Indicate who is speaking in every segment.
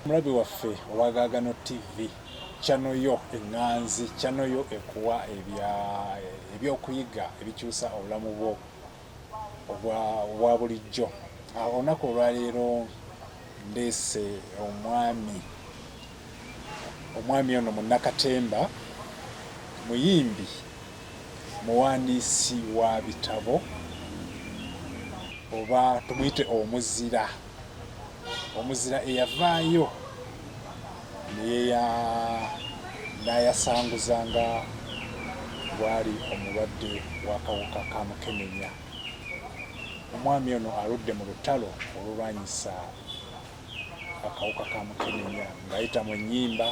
Speaker 1: mulabi waffe owagaagano TV channel yo enganzi channel yo ekuwa ebyokuyiga ebikyusa obulamu bwo obwa bulijjo. Olunaku olwaleero ndeese omwami ono munakatemba, muyimbi, muwandiisi wa bitabo oba tumuyite omuzira eyavaayo n'ayasanguzanga bwali omulwadde w'akawuka ka mukenenya. Omwami ono aludde mu lutalo olulwanyisa akawuka ka mukenenya, ng'ayita mu nnyimba,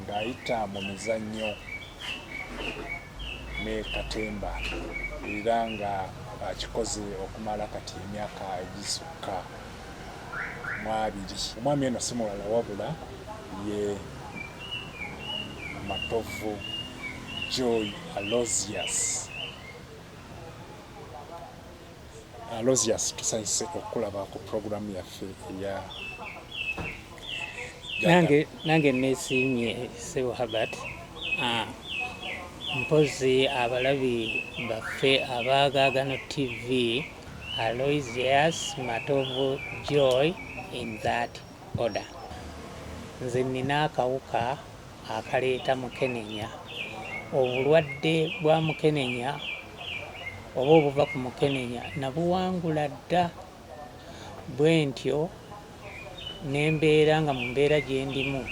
Speaker 1: ng'ayita mu mizannyo ne katemba, era nga akikoze okumala kati emyaka egisukka mu 2. Omwami ono si mulala wabula ye Matovu Joy Aloysius. Tusanyuse okulaba ku programu yaffe eya
Speaker 2: nange neesiimye Sebo Herbert. Mpozi abalabi baffe abagaagano TV, Aloysius, Matovu Joy, in that order. Nze nina akawuka akaleeta mukenenya. Obulwadde bwa mukenenya oba obuva ku mukenenya nabuwangula dda, bwe ntyo nembeera nga mu mbeera gye ndimu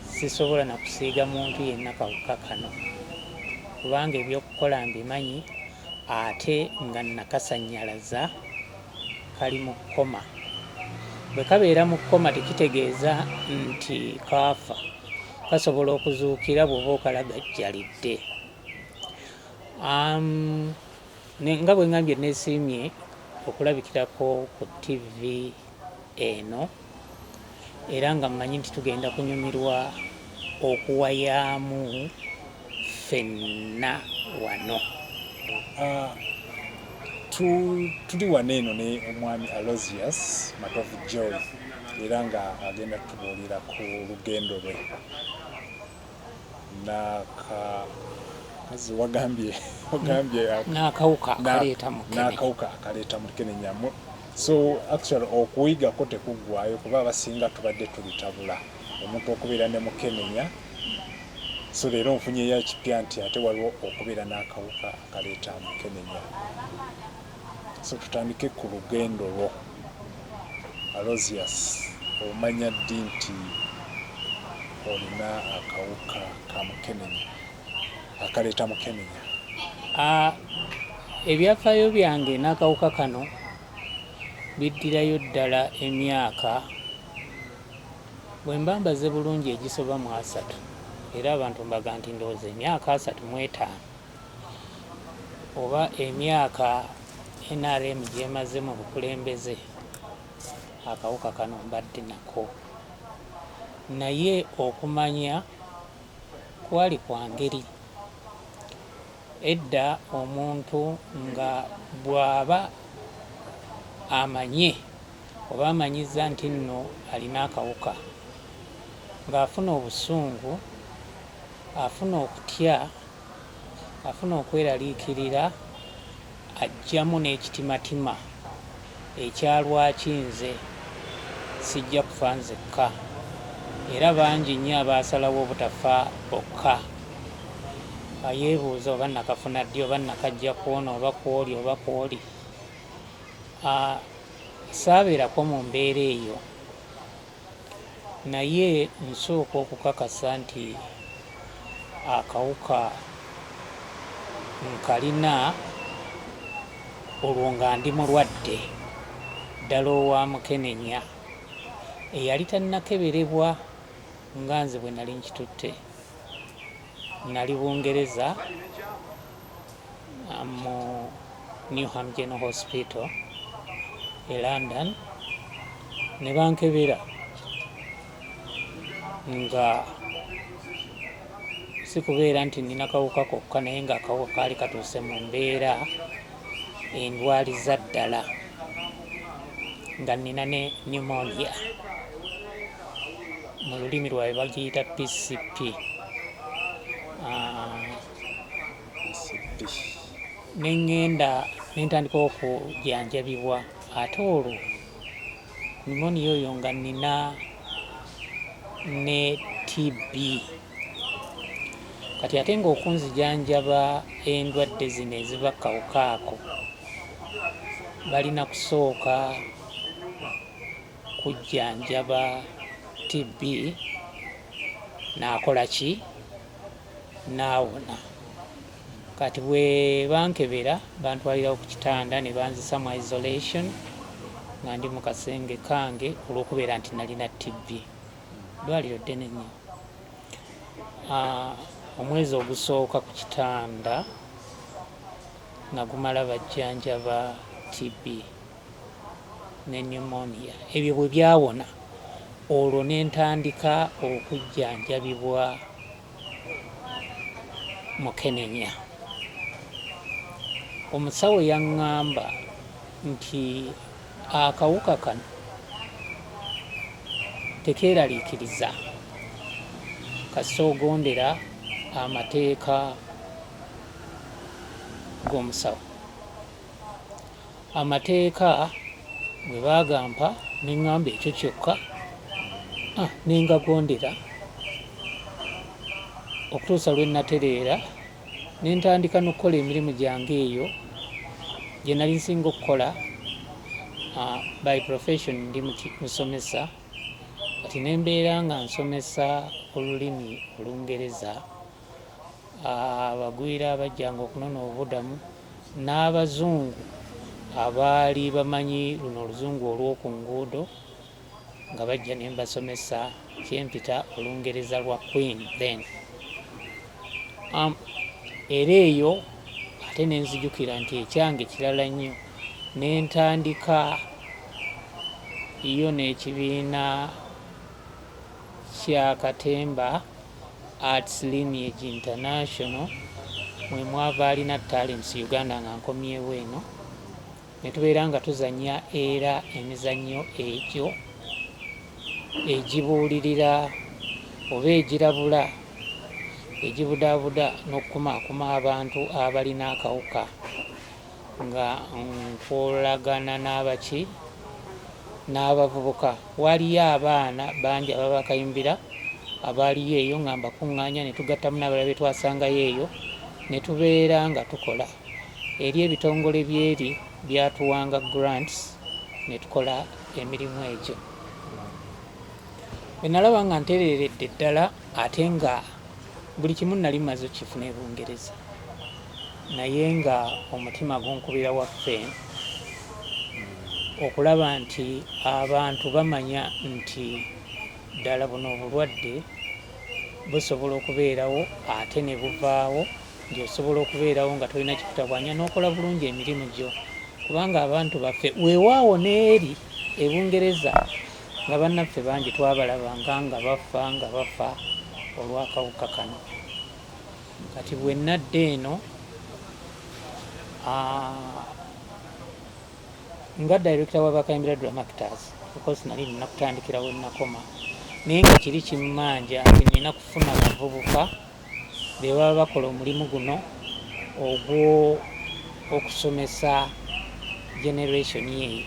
Speaker 2: sisobola na kusiiga muntu yenna kawuka kano, kubanga ebyokukola mbimanyi ate nga nakasannyalaza kali mu kkoma. Bwe kabeera mu kkoma tekitegeeza nti kaafa, kasobola okuzuukira bw'oba okalagajjalidde. Nga bwe ngambye neesiimye okulabikirako ku TV eno, era nga mmanyi nti tugenda kunyumirwa okuwayaamu ffenna wano.
Speaker 1: Tuli wano eno ne omwami Aloysius Matovu Joy, era nga agenda kutubuulira ku lugendo lwe
Speaker 2: n'akawuka
Speaker 1: akaleeta mukenenya. So actually okuyigako tekuggwaayo, kuba abasinga tubadde tulitabula omuntu okubeera ne mukenenya. So leero nfunyeyo ekipya nti ate waliwo okubeera n'akawuka akaleeta mukenenya. So tutandike ku lugendo lwo. Aloysius, omanya ddi nti olina akawuka ka mukenenya akaleeta mukenenya?
Speaker 2: Ebyafaayo byange n'akawuka kano biddirayo ddala emyaka, bwe mbambaze bulungi, egisoba mu 3, era abantu mbaga nti ndowooza emyaka 35 oba emyaka NRM gyemaze mu bukulembeze, akawuka kano mbadde nako. Naye okumanya kwali kwa ngeri. Edda omuntu nga bw'aba amanye oba amanyiza nti nno alina akawuka, ng'afuna obusungu, afuna okutya, afuna okweraliikirira, ajjamu n'ekitimatima ekyalwaki nze sijja kufa nzekka. Era bangi nnyo abaasalawo obutafa bokka, ayeebuuza oba nakafuna ddi, oba nakajja kwona, oba kwoli oba kwoli. Saabeerako mu mbeera eyo, naye nsooka okukakasa nti akawuka nkalina olwo nga ndi mulwadde ddala owa mukenenya eyali tannakeberebwa nga nze bwe nali nkitutte. Nali Bungereza mu Newham General Hospital e London, ne bankebera nga si kubeera nti nina kawuka kokka, naye nga akawuka kaali katuuse mu mbeera endwaliza ddala, nga nina ne pneumonia. mu lulimi lwabe bagiyita PCP. Neŋŋenda nentandika okujanjabibwa ate olwo nimoniya oyo nga nina ne TB. Kati ate ng'okunzijanjaba endwadde zino eziva kawuka ako balina kusooka kujjanjaba TB naakola ki naawona. Kati bwe bankebera bantwalirawo ku kitanda ne banzisa mu isolation nga ndi mu kasenge kange olw'okubeera nti nalina TB. Ddwaliro ddene nnyo. Omwezi ogusooka ku kitanda nga gumala bajjanjaba TB ne pneumonia. Ebyo bwe byawona olwo nentandika okujjanjabibwa mukenenya. Omusawo yaŋŋamba nti akawuka kano tekeeraliikiriza kasita ogondera amateeka g'omusawo. Amateeka bwe baagampa neŋŋamba ekyo kyokka nengagondera okutuusa lwe natereera nentandika n'okukola emirimu gyange eyo gye nali nsinga okukola. By profession ndi musomesa, kati nembeera nga nsomesa olulimi Olungereza abagwira abajjanga okunona obubudamu n'abazungu abaali bamanyi luno oluzungu olw'oku nguudo nga bajja ne mbasomesa kyempita Olungereza lwa Queen then. Era eyo ate nenzijukira nti ekyange kirala nnyo. Nentandika yo n'ekibiina ky'Akatemba Arts Lineage International mwe mwava alina Talents Uganda nga nkomyewo eno, ne tubeera nga tuzannya era emizannyo egyo egibuulirira oba egirabula egibudaabuda n'okukumaakuma abantu abalina akawuka, nga nkolagana n'abaki n'abavubuka. Waliyo abaana bangi ababakayimbira abaaliyo eyo nga mbakuŋŋaanya ne tugattamu n'abalala be twasangayo eyo ne tubeera nga tukola eri ebitongole byeri byatuwanga grants ne tukola emirimu egyo. Bwe nalaba nga ntereeredde ddala ate nga buli kimu nali maze okifuna e Bungereza, naye nga omutima gunkubira waffe okulaba nti abantu bamanya nti ddala buno obulwadde busobola okubeerawo ate ne buvaawo, nti osobola okubeerawo nga tolina kikutabwanya n'okola bulungi emirimu gyo. Kubanga abantu baffe weewaawo n'eri e Bungereza nga bannaffe bangi twabalabanga nga bafa olw'akawuka kano. Kati bwe nadda eno nga director w'Abakayimbira Drama Actors, because nali nina kutandikira we nakoma, naye nga kiri kimmanja nti nina kufuna abavubuka be baba bakola omulimu guno ogw'okusomesa generation yeeyo.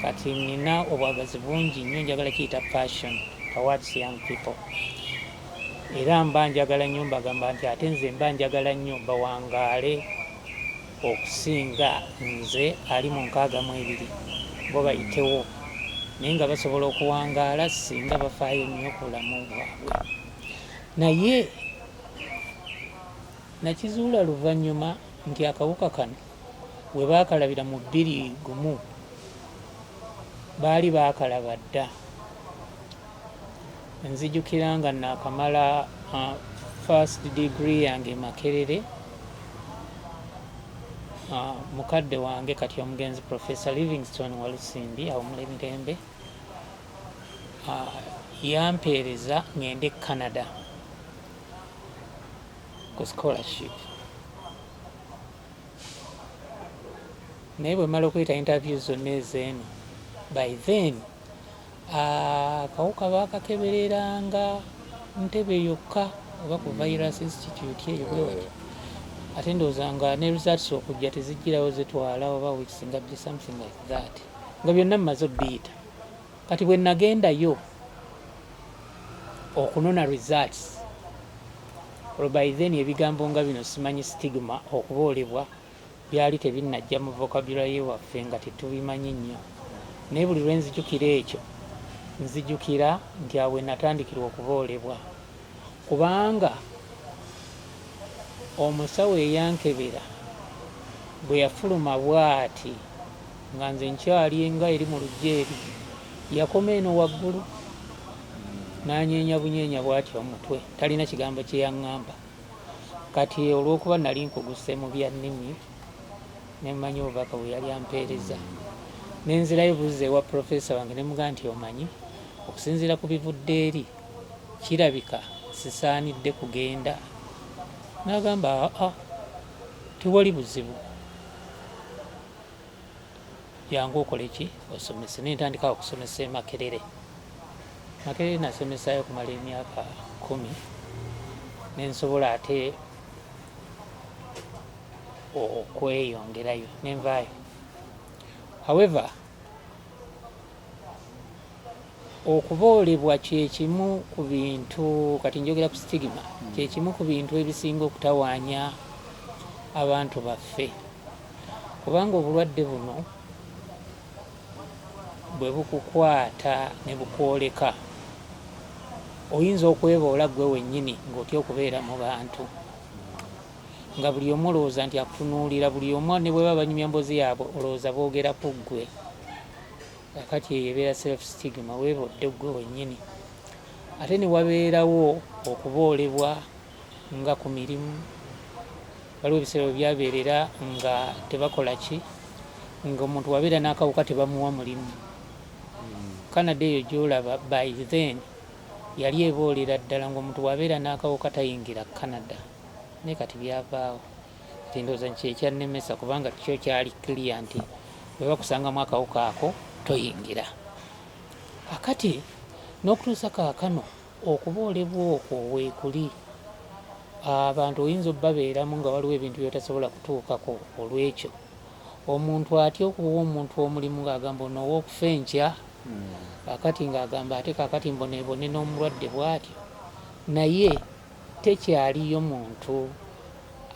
Speaker 2: Kati nina obwagazi bungi nnyo, njagala kiyita passion towards young people. Era mba njagala nnyo mbagamba nti ate nze mba njagala nnyo bawangaale okusinga nze ali mu 62 bo bayitewo, naye nga basobola okuwangaala singa bafaayo nnyo ku bulamu bwabwe. Naye nakizuula luvannyuma nti akawuka kano we baakalabira mu 2001 baali baakalaba dda. Nzijukira nga naakamala first degree yange Makerere, mukadde wange kati omugenzi Professor Livingstone Walusimbi awo Mulemirembe yampeereza ngende Canada ku scholarship. Naye bwe mala okuyita interview zonna ezeeno, by then akawuka bakakebereranga Ntebe yokka oba ku Virus Institute eyo bwe wati ate ndowooza nga ne results okujja tezijjirawo zitwala oba weeks nga bye something like that nga byonna mmaze obbiyita kati bwe nagendayo okunona results olwo by then ebigambo nga bino simanyi stigma okuboolebwa byali tebinnajja mu vocabulary waffe nga tetubimanyi nnyo naye buli lwe nzijukira ekyo nzijukira nti awe natandikirwa okuboolebwa kubanga omusawo eyankebera bwe yafuluma bw'ati nga nze nkyali nga eri mu lujeeri yakoma eno waggulu n'anyeenya bunyeenya bw'ati omutwe talina kigambo kye yaŋŋamba kati olw'okuba nali nkuguse mu bya nnimi ne mmanyi obubaka bwe yali ampeereza nenzirayo buuza ewa profesa wange ne mugaa nti omanyi okusinziira ku bivudde eri kirabika sisaanidde kugenda n'agamba tiwali buzibu jangu okole ki osomese nentandika okusomesa Makerere nasomesayo kumala emyaka 10 nensobola ate okweyongerayo nenvaayo. However, okuboolebwa kyekimu ku bintu kati njogera ku stigma kyekimu ku bintu ebisinga okutawaanya abantu baffe kubanga obulwadde buno bwe bukukwata ne bukwoleka oyinza okweboola gwe wennyini ng'otya okubeera mu bantu nga buli omu olowooza nti akutunuulira buli omu ne bwe baba banyumya mboozi yaabwe olowooza boogera ku ggwe kakati eyo ebeera self stigma weebodde ggwe wennyini ate ne wabeerawo okuboolebwa nga ku mirimu waliwo ebiseera bwe byabeerera nga tebakola ki nga omuntu wabeera n'akawuka tebamuwa mulimu Canada eyo gy'olaba by then yali eboolera ddala ng'omuntu wabeera n'akawuka tayingira Canada naye kati byavaawo tindooza nti kyekyannemesa kubanga kyo kyali clear nti bwe bakusangamu akawuka ako toyingira akati n'okutuusa kaakano okuboolebwa okwo weekuli abantu oyinza obbabeeramu nga waliwo ebintu byotasobola kutuukako olw'ekyo omuntu atya okuwa omuntu omulimu ng'agamba onoowa okufa enkya akati ng'agamba ate kaakati mboneebone n'omulwadde bw'atyo naye tekyaliyo muntu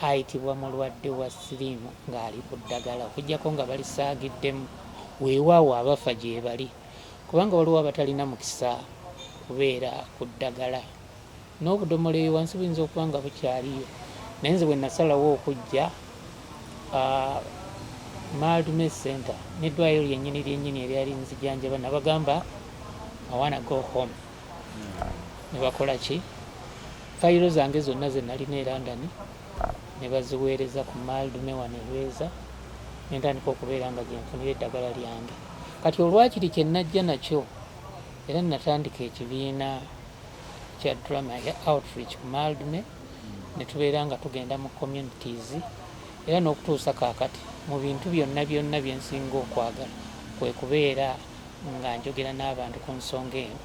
Speaker 2: ayitibwa mulwadde wa siriimu ng'ali ku ddagala okuggyako nga balisaagiddemu weewaawo abafa gye bali kubanga waliwo abatalina mukisa kubeera ku ddagala n'obudomola eyo wansi buyinza okuba nga bukyaliyo naye nze bwe nasalawo okujja Maldme Center n'eddwaliro lyennyini eryali nzijanjaba nabagamba I wanna go home ne bakola ki fayiro zange zonna ze nalina e London ne baziweereza ku Maldme wano Lweza nentandika okubeera nga gyenfunira eddagala lyange kati olwakiri kye najja nakyo era natandika ekibiina kya drama ya outreach ku Maldme ne tubeera nga tugenda mu communities era n'okutuusa kaakati mu bintu byonna byensinga okwagala kwe kubeera nga njogera n'abantu ku nsonga eno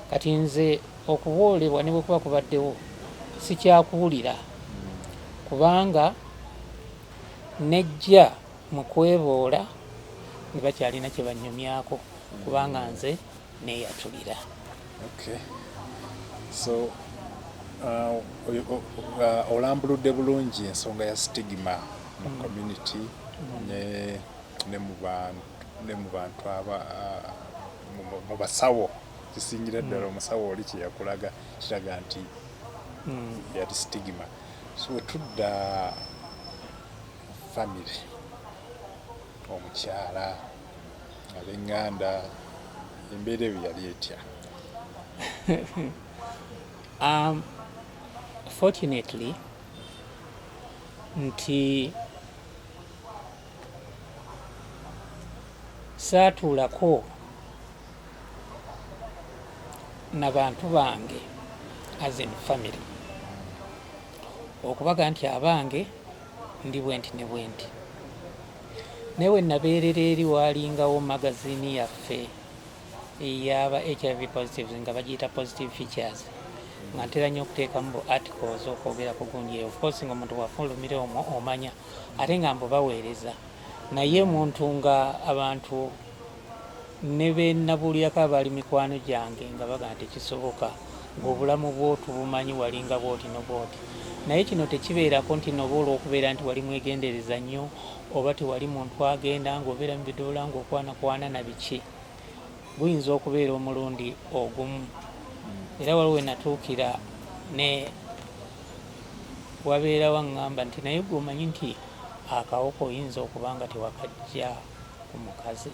Speaker 2: kati nze okuboolebwa ne bwekuba kubaddewo sikyakuwulira kubanga nejja mu kweboola ne bakyalina kye banyumyako kubanga nze neeyatulira.
Speaker 1: Okay. So olambuludde bulungi ensonga ya stigma mu community ne mu bantu mu basawo kisingira ddala omusawo oli kye yakulaga kiraga nti yali stigma so tudda family omukyala ab'eŋŋanda embeera eyo yali etya?
Speaker 2: Fortunately nti saatuulako n'abantu bange as in family okubaga nti abange ndi bwenti ne bwenti naye we nabeerera eri waalingawo magaziini yaffe eyaba HIV positives nga bagiyita positive features nga ntera nnyo okuteekamu articles okwogera ku gundi eyo. Of course nga omuntu wafulumire omwo omanya ate nga mbu baweereza naye muntu nga abantu ne bennabuulirako abaali mikwano gyange nga baga nti tekisoboka ng'obulamu bw'otu bumanyi walinga bw'oti n'obwoti, naye kino tekibeerako nti noba olw'okubeera nti wali mwegendereza nnyo oba tewali muntu agenda ng'obeera mu bidoola ng'okwanakwana na biki, buyinza okubeera omulundi ogumu. Era waliwo wenatuukira ne wabeera waŋŋamba nti naye gwe omanyi nti akawuka oyinza okuba nga tewakajja ku mukazi.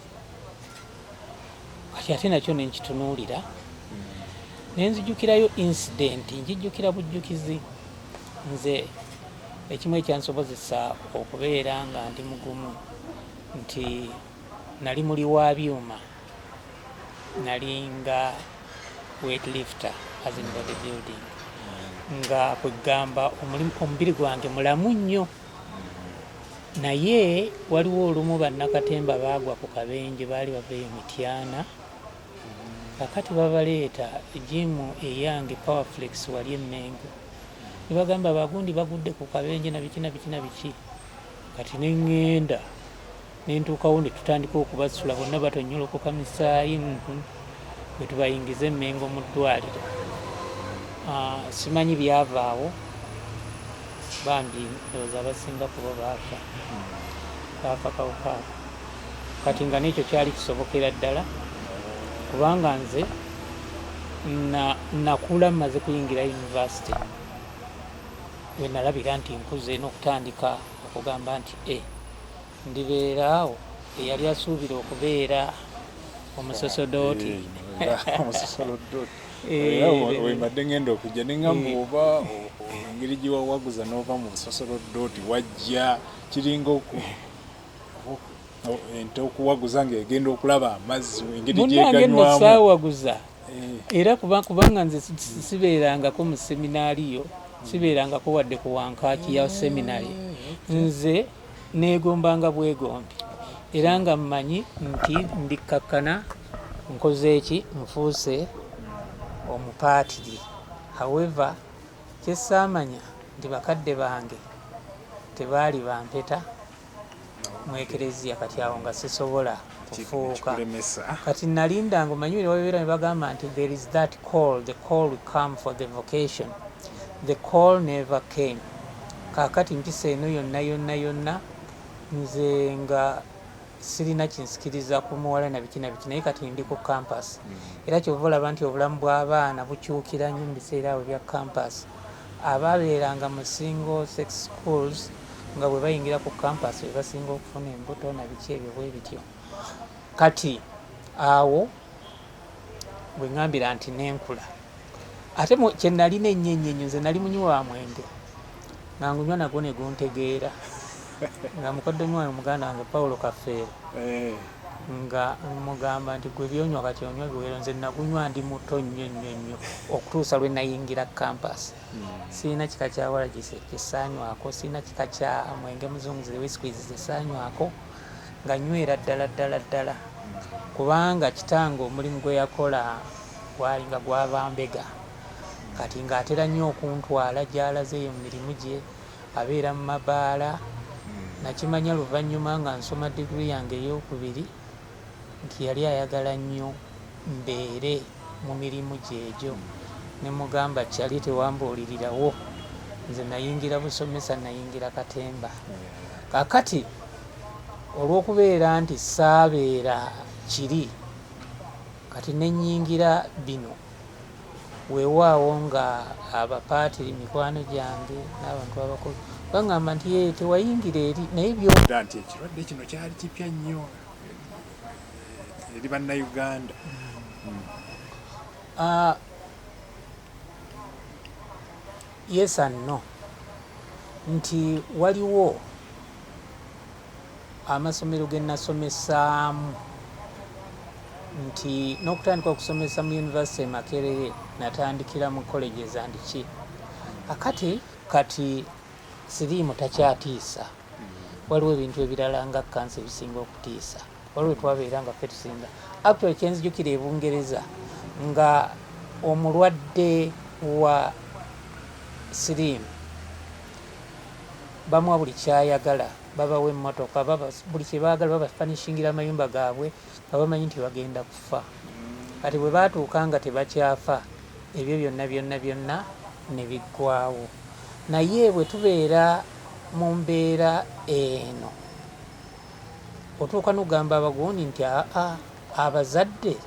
Speaker 2: Kati ate nakyo nenkitunuulira nenzijukirayo incident, njijjukira bujjukizi. Nze ekimu ekyansobozesa okubeera nga ndi mugumu nti nali muli wa byuma, nalinga weightlifter as in bodybuilding, nga kwegamba omubiri gwange mulamu nnyo, naye waliwo olumu bannakatemba baagwa ku kabenje, baali baveeyo Mityana, kakati babaleeta jimu eyange Powerflex wali Emmengo, ne bagamba bagundi bagudde ku kabenje na biki na biki na biki. Kati neŋŋenda nentuukawo ne tutandika okubasula, bonna batonyolokoka misaayi bwe tubayingiza Emmengo mu ddwaliro. Simanyi byavaawo, bambi ndowooza abasinga kubo baafa kawuka. Kati nga n'ekyo kyali kisobokera ddala kubanga nze nakula mmaze kuyingira yunivasite we nalabira nti nkuze n'okutandika okugamba nti ndibeeraawo eyali asuubira okubeera omusosodooti.
Speaker 1: Wembadde ngenda okujja neŋŋamba oba engeri gye wawaguza n'ova mu busosoloddooti wajja kiringa ente okuwaguza ng'egenda okulaba amazzi engeri
Speaker 2: gyeganywamu. Munnange nno saawaguza era kubanga nze sibeerangako mu seminaariyo, sibeerangako wadde ku wankaaki ya seminari, nze neegombanga bwegombi era nga mmanyi nti ndikkakkana nkoze eki, nfuuse omupaatiri. However kyesaamanya nti bakadde bange tebaali bampeta mu ekereziya, kati awo nga sisobola kufuuka. Kati nalindanga omanyi wabeera ne bagamba nti there is that call, the call will come for the vocation, the call never came. Kaakati mpisa eno yonna nze nga sirina kinsikiriza ku muwala na biki na biki, naye kati ndi ku campus. Era kyova olaba nti obulamu bw'abaana bukyukira nnyo mu biseera bwe bya campus. Abaabeeranga mu single sex schools nga bwe bayingira ku campus bwe basinga okufuna embuto na biki ebyo bwe bityo. Kati awo bwe ŋŋambira nti nenkula, ate kye nalina ennyo nze nali munywi wa mwenge nga ngunywa nagwo ne guntegeera nga mukoddomi wange muganda wange Paulo Kafeero nga mugamba nti gwe byonywa kati onywa biwero. Nze nagunywa ndi muto nnyo okutuusa lwe nayingira campus. Sirina kika kya walagise kyesaanywako, sirina kika kya mwenge muzungu ze whiskies zesaanywako, nga nywera ddala kubanga kitange omulimu gwe yakola gwali nga gwabambega. Kati ng'atera nnyo okuntwala gy'alazeeyo mu mirimu gye, abeera mu mabaala. Nakimanya luvannyuma nga nsoma digiri yange ey'okubiri nti yali ayagala nnyo mbeere mu mirimu gyegyo. Ne mugamba kyali tewambuulirirawo, nze nayingira busomesa, nayingira katemba. Kaakati olw'okubeera nti saabeera kiri, kati nenyingira bino weewaawo nga abapaatiri mikwano gyange n'abantu abakulu baŋŋamba nti tewayingira eri, naye
Speaker 1: nti ekirwadde kino kyali kipya nnyo eri bannayuganda.
Speaker 2: Yes and no. Nti waliwo amasomero ge nasomesaamu, nti n'okutandika okusomesa mu University Makerere natandikira mu colleges and ki. Kati siriimu takyatiisa, waliwo ebintu ebirala nga kansa ebisinga okutiisa. waliwo twabeera nga ffe tusinga actually kyenzijukira e Bungereza nga omulwadde wa siriimu bamuwa buli kyayagala, babawa emmotoka, buli kyebaagala, babafanishingira amayumba gaabwe nga bamanyi nti bagenda kufa. Kati bwe baatuuka nga tebakyafa, ebyo byonna ne biggwaawo. Naye bwe tubeera mu mbeera eno, otuuka n'ogamba abagundi nti abazadde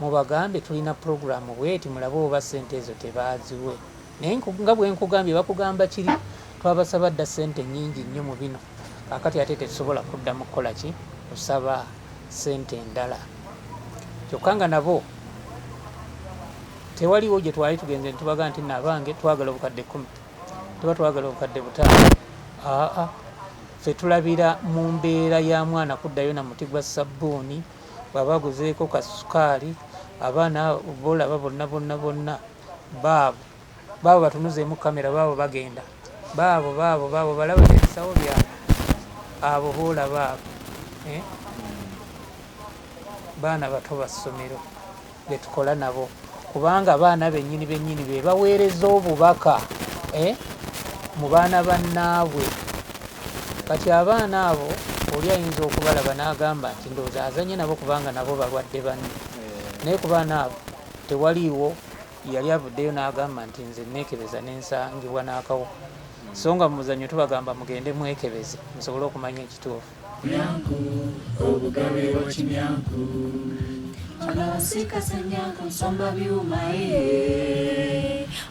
Speaker 2: mubagambe tulina puroguramu bweti mulabe oba ssente ezo tebaaziwe. Naye nga bwe nkugambye bakugamba kiri, twabasaba dda ssente nnyingi nnyo mu bino, kaakati ate tetusobola kuddamu kukola ki, kusaba ssente endala. Kyokka nga nabo tewaliwo gye twali tugenze ne tubaga nti nabange twagala obukadde 10, tuba twagala obukadde 5. Ffe tulabira mu mbeera ya mwana kuddayo na muti gwa sabbuuni, baba baguzeeko kasukaali, abaana bolaba bonna baabo batunuzeemu kamera, baabo bagenda, baabo balaba ebisawo byabwe, abo boolaba abo baana bato ba ssomero betukola nabo, kubanga abaana bennyini be baweereza obubaka mu baana bannaabwe. Kati abaana abo oli ayinza okubalaba n'agamba nti ndowooza azanye nabo kubanga nabo balwadde banne, naye ku baana abo tewaliiwo yali avuddeyo n'agamba nti nze neekebeza n'ensangibwa n'akawuka. So nga mu muzannyo tubagamba mugende mwekebeze musobole okumanya ekituufu.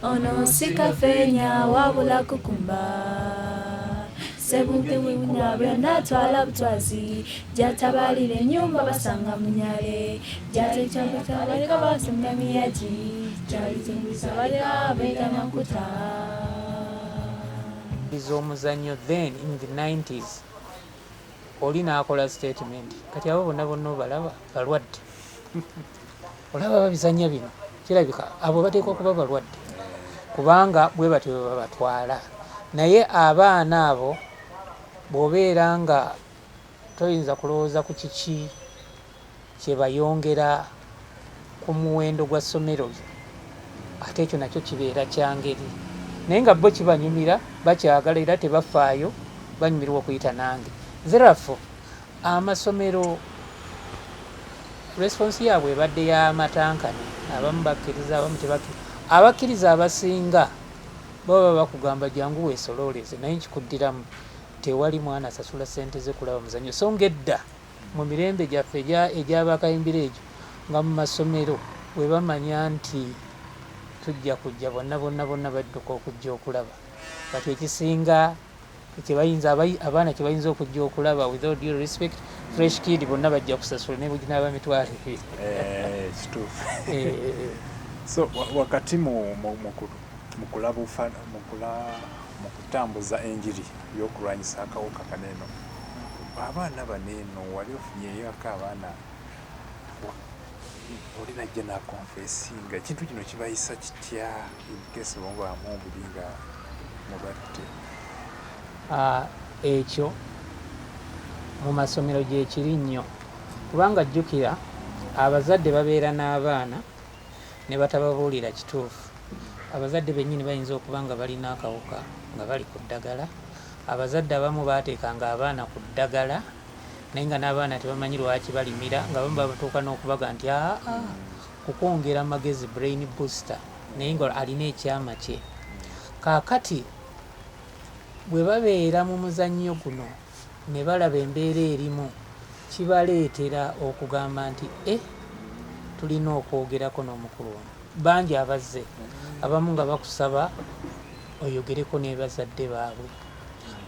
Speaker 3: Ono sikafenya wabula kukumba sebunte wimunyabwe natwala butwazi jatabalire nyumba basanga munyale jate chambata baleka basimya miyaji jalizungisa baleka betana kuta.
Speaker 2: Omuzannyo then in the 90s oli n'akola statement, kati abo bonna obalaba balwadde. Olaba babizannya bino kirabika abo bateekwa kuba balwadde kubanga bwe batyo bwe babatwala. Naye abaana abo bw'obeera nga toyinza kulowooza ku kiki kye bayongera ku muwendo gwa ssomero lyo, ate ekyo nakyo kibeera kyangeri. Naye nga bo kibanyumira, bakyagala era tebafaayo, banyumirwa okuyita nange. Therefore amasomero response yaabwe ebadde y'amatankane, abamu bakkiriza abamu tebakkiriza. Abakkiriza abasinga baba bakugamba jangu weesolooleze, naye nkikuddiramu tewali mwana asasula ssente ze kulaba muzannyo. So ng'edda mu mirembe gyaffe egy'abakayimbira egyo nga mu masomero bwe bamanya nti tujja kujja bonna badduka okujja okulaba, kati ekisinga abaana kye bayinza okujja okulaba, without due respect, fresh kid bonna bajja kusasula ne buginaaba mitwalo 2.
Speaker 1: Kituufu. So wakati mu kulaba mu kutambuza enjiri y'okulwanyisa akawuka kaneeno, abaana baneeno wali ofunyeyoako abaana oli najja nakonfesinga ekintu kino kibayisa kitya inkesi bwamubaamu obuli nga mubatte?
Speaker 2: Ekyo mu masomero gye kiri nnyo, kubanga jjukira abazadde babeera n'abaana ne batababuulira kituufu. Abazadde bennyini bayinza okuba nga balina akawuka nga bali ku ddagala. Abazadde abamu baateekanga abaana ku ddagala naye nga n'abaana tebamanyi lwaki balimira, nga bamu batuuka n'okubaga nti kukwongera amagezi, brain booster, naye nga alina ekyama kye. Kaakati bwe babeera mu muzannyo guno ne balaba embeera erimu, kibaleetera okugamba nti tulina okwogerako n'omukulu ono. Bangi abazze, abamu nga bakusaba oyogereko ne bazadde baabwe,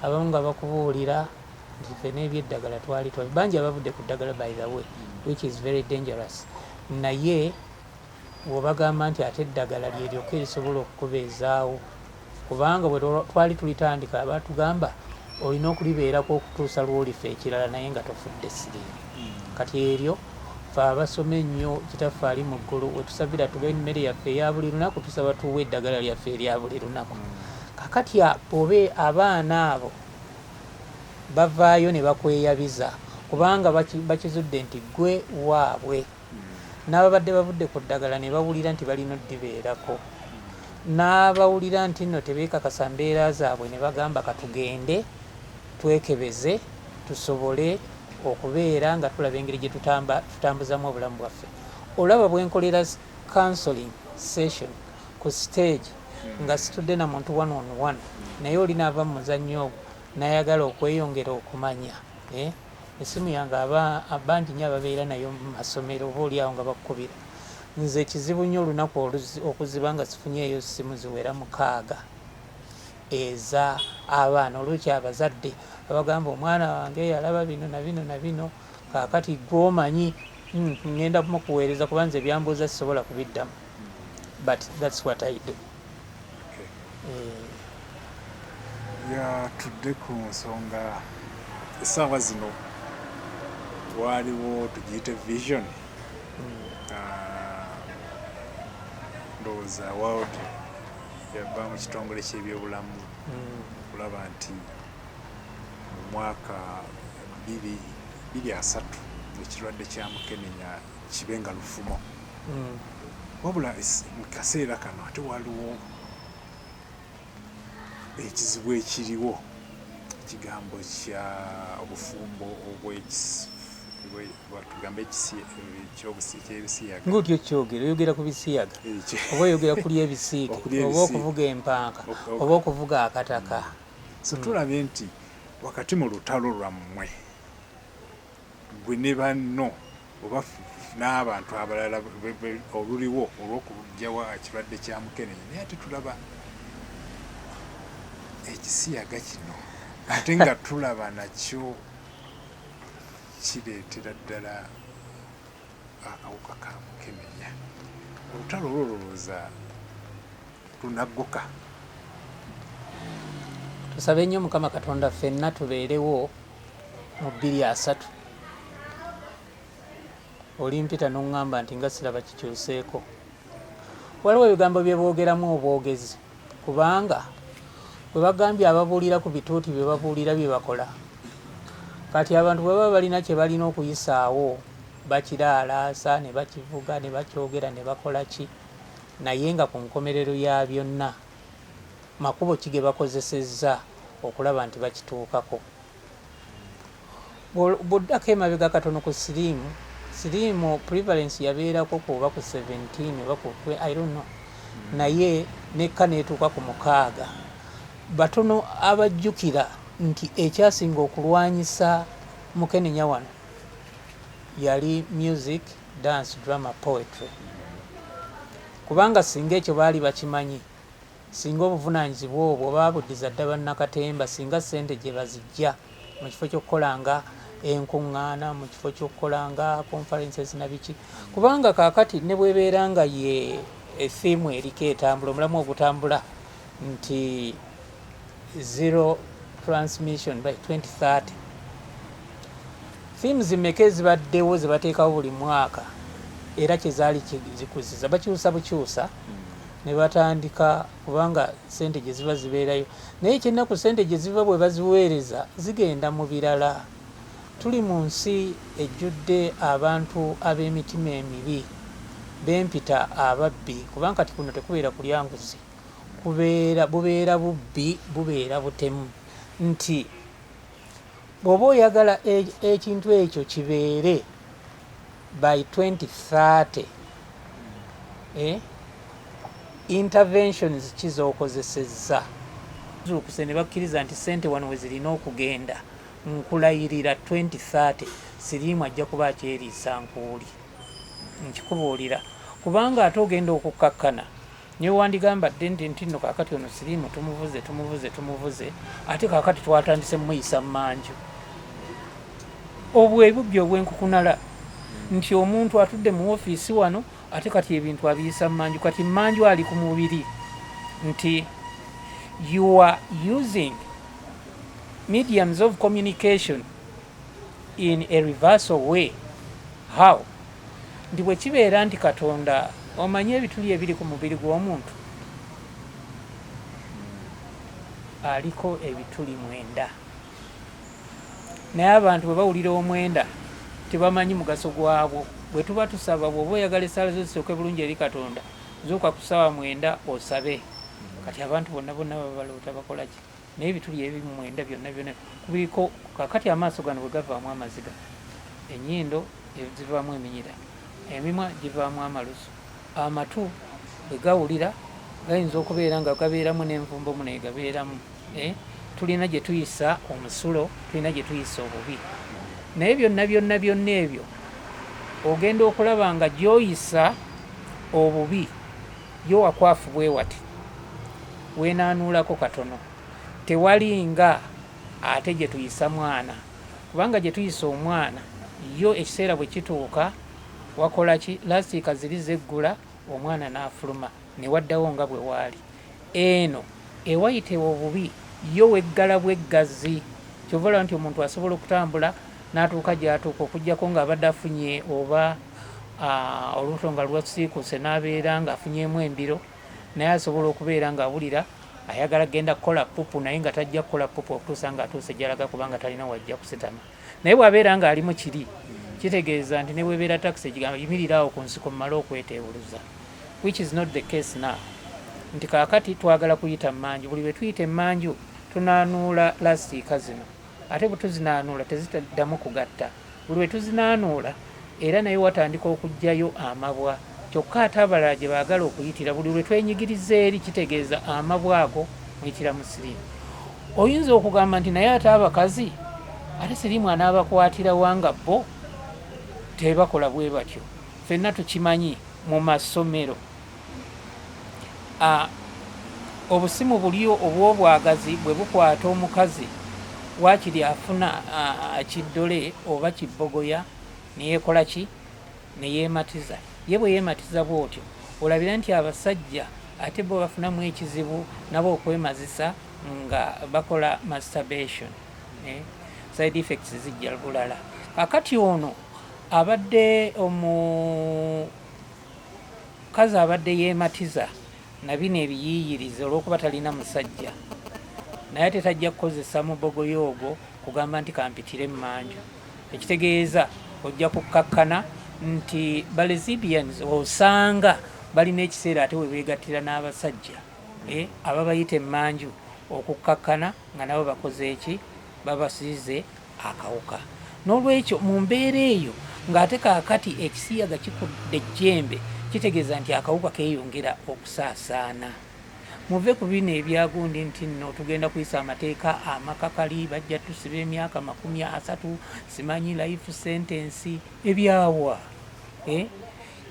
Speaker 2: abamu nga bakubuulira nti ffe n'ebyeddagala twali bangi abavudde ku ddagala by the way, which is very dangerous. Naye bw'obagamba nti ate eddagala lyeryoka erisobola okukubeezaawo, kubanga bwe twali tulitandika batugamba olina okulibeerako okutuusa lw'olifa ekirala naye nga tofudde siriimu. Kati eryo ffe abasoma ennyo kitaffe ali mu ggulu wetusabira tuwe emmere yaffe eya buli lunaku, tusaba tuwe eddagala lyaffe erya buli lunaku. Kakati obe abaana abo bavaayo ne bakweyabiza kubanga bakizudde nti gwe waabwe n'ababadde bavudde ku ddagala ne bawulira nti balina oddibeerako n'abawulira nti nno tebeekakasa mbeera zaabwe ne bagamba katugende twekebeze tusobole okubeera nga tulaba engeri gye tutambuzamu obulamu bwaffe. Olaba bwenkolera counseling session ku stage nga situdde na muntu one on one naye olinaava mu muzannyo ogwo nayagala okweyongera okumanya esimu yange abangi nnyo ababeera nayo mu masomero oba oliawo nga bakkubira. Nze ekizibu nnyo olunaku okuziba nga sifunyeeyo simu ziwera 6 eza abaana olwekyo abazadde abagamba omwana wange yalaba bino na bino na bino kaakati gwomanyi ngenda mukuweereza kuba nze byambuuza sisobola kubiddamu. But that's what I do.
Speaker 1: Tudde ku nsonga essaawa zino waliwo tugiyite vision ndowooza world yava mu kitongole ky'ebyobulamu kulaba nti mu mwaka 2030 ekirwadde kya mukenenya kibe nga lufumo. Wabula mu kaseera kano ate waliwo ekizibu ekiriwo ekigambo kya obufumbo tugambe ekyebisiyaga
Speaker 2: ng'otyo kyogera oyogera ku bisiyaga oba oyogera kuli ebisiige oba okuvuga empanka oba okuvuga akataka.
Speaker 1: So tulabye nti wakati mu lutalo lwammwe gwe ne banno oba n'abantu abalala oluliwo olw'okugyawo ekirwadde kya mukenenya naye ate tulaba ekisiyaga kino ate nga tulaba nakyo kireetera ddala akawuka ka mukenenya. Olutalo olwolowooza lunaggoka.
Speaker 2: Tusabe nnyo Mukama Katonda ffenna tubeerewo mu 2030. Olimpita n'oŋŋamba nti nga siraba kikyuseeko. Waliwo ebigambo bye boogeramu obwogezi kubanga bwe bagambye ababuulira ku bituuti bye babuulira bye bakola. Kati abantu bwe baba balina kye balina okuyisaawo bakiraalaasa ne bakivuga ne bakyogera ne bakola ki naye nga ku nkomerero ya byonna makubo ki ge bakozesezza okulaba nti bakituukako. Buddako emabega katono ku siriimu prevalence yabeerako kuba ku 17 oba ku I don't know naye nekka neetuuka ku 6. Batono abajjukira nti ekyasinga okulwanyisa mukenenya wano yali music, dance, drama, poetry. Kubanga singa ekyo baali bakimanyi, singa obuvunaanyizibwa obwo baabuddiza dda bannakatemba, singa ssente gye bazijja mu kifo ky'okukolanga enkuŋŋaana, mu kifo ky'okukolanga conferences na biki. Kubanga kaakati ne bwebeera nga ye ethiimu eriko etambula, omulamu ogutambula nti zero transmission by 2030. Themes zimmeka ezibaddewo ze bateekawo buli mwaka era kyezaali zikuziza bakyusa bukyusa ne batandika kubanga ssente gye ziba zibeerayo naye kyennaku ssente gye ziva bwe baziweereza zigenda mu birala. Tuli mu nsi ejjudde abantu ab'emitima emibi b'empita ababbi kubanga kati kuno tekubeera kulya nguzi bubeera bubbi bubeera butemu nti bw'oba oyagala ekintu ekyo kibeere by 2030 interventions kizookozesezza zuukuse ne bakkiriza nti ssente wano we zirina okugenda nkulayirira 2030 siriimu ajja kuba akyeriisa nkuuli nkikubuulira kubanga ate ogenda okukkakkana nye wandigambadde nti nno kaakati ono siriimu tumuvuze ate kaakati twatandise muyisa mmanju obwebubbi obwenkukunala nti omuntu atudde mu ofiisi wano ate kati ebintu abiyisa mmanju kati mmanju ali ku mubiri nti you are using mediums of communication in a reversal way. How? Ndi bwe kibeera nti Katonda omanye ebituli ebiri ku mubiri gw'omuntu aliko ebituli 9 naye abantu bwe bawulira omwenda tebamanyi mugaso gwabwo. Bwe tuba tusaba bw'oba oyagala essaala zo zisooke bulungi eri Katonda zuuka ku ssaawa 9 osabe. Kati abantu bonna baba baloota bakola ki? Naye ebituli ebimu 9 byonna kubiriko kakati amaaso gano bwe gavaamu amaziga, ennyindo zivaamu eminyira, emimwa givaamu amalusu, amatu bwe gawulira gayinza okubeera nga gabeeramu n'envumbo mu naye gabeeramu. Tulina gye tuyisa omusulo, tulina gye tuyisa obubi. Naye byonna ebyo ogenda okulaba nga gy'oyisa obubi yo wakwafu bwe wati weenaanuulako katono. Tewali nga ate gye tuyisa mwana, kubanga gye tuyisa omwana yo ekiseera bwe kituuka wakola ki? Lastika ziri zeggula, omwana n'afuluma ne waddawo nga bwe waali. Eno ewayitewa obubi yo weggala bweggazi. Kyova olaba nti omuntu asobola okutambula n'atuuka gy'atuuka okuggyako ng'abadde afunye oba olubuto nga lwasiikuuse n'abeera ng'afunyemu embiro, naye asobola okubeera ng'awulira ayagala genda kukola pupu naye nga tajja kukola pupu okutuusa ng'atuuse gy'alaga kubanga talina wajja kusitama. Naye bw'abeera ng'alimu kiri kitegeeza nti ne bwebeera takisi egigamba yimirira awo ku nsiko mmale okweteewuluza, which is not the case now. Nti kaakati twagala kuyita mmanju, buli bwe tuyita emmanju tunaanuula lastika zino, ate bwe tuzinaanuula tezitaddamu kugatta. Buli bwe tuzinaanuula era naye watandika okujjayo amabwa, kyokka ate abalala gye baagala okuyitira buli lwe twenyigiriza eri kitegeeza amabwa ago muyitira mu siriimu. Oyinza okugamba nti naye ate abakazi ate siriimu anaabakwatira wanga bo tebakola bwe batyo. Ffenna tukimanyi mu masomero obusimu buli obw'obwagazi bwe bukwata omukazi waakiri afuna kiddole oba kibbogoya neyekola ki? Neyeematiza. Ye bwe yeematiza bw'otyo olabira nti abasajja ate bo bafunamu ekizibu nabo okwemazisa nga bakola masturbation. Side effects zijja bulala. Kakati ono abadde omukazi abadde yeematiza na bino ebiyiiyiriza olw'okuba talina musajja, naye ate tajja kukozesa mubogoya ogwo kugamba nti kampitire emmanju. Ekitegeeza ojja kukkakkana nti balesibians osanga balina ekiseera ate we beegattira n'abasajja ababayita emmanju okukkakkana nga nabo bakoze eki? Babasiize akawuka. N'olwekyo mu mbeera eyo ng'ate kaakati ekisiyaga kikudde ejjembe kitegeeza nti akawuka keeyongera okusaasaana. Muve ku bino ebyagundi nti nno tugenda kuyisa amateeka amakakali, bajja tusiba emyaka 30, simanyi life sentence, ebyawa.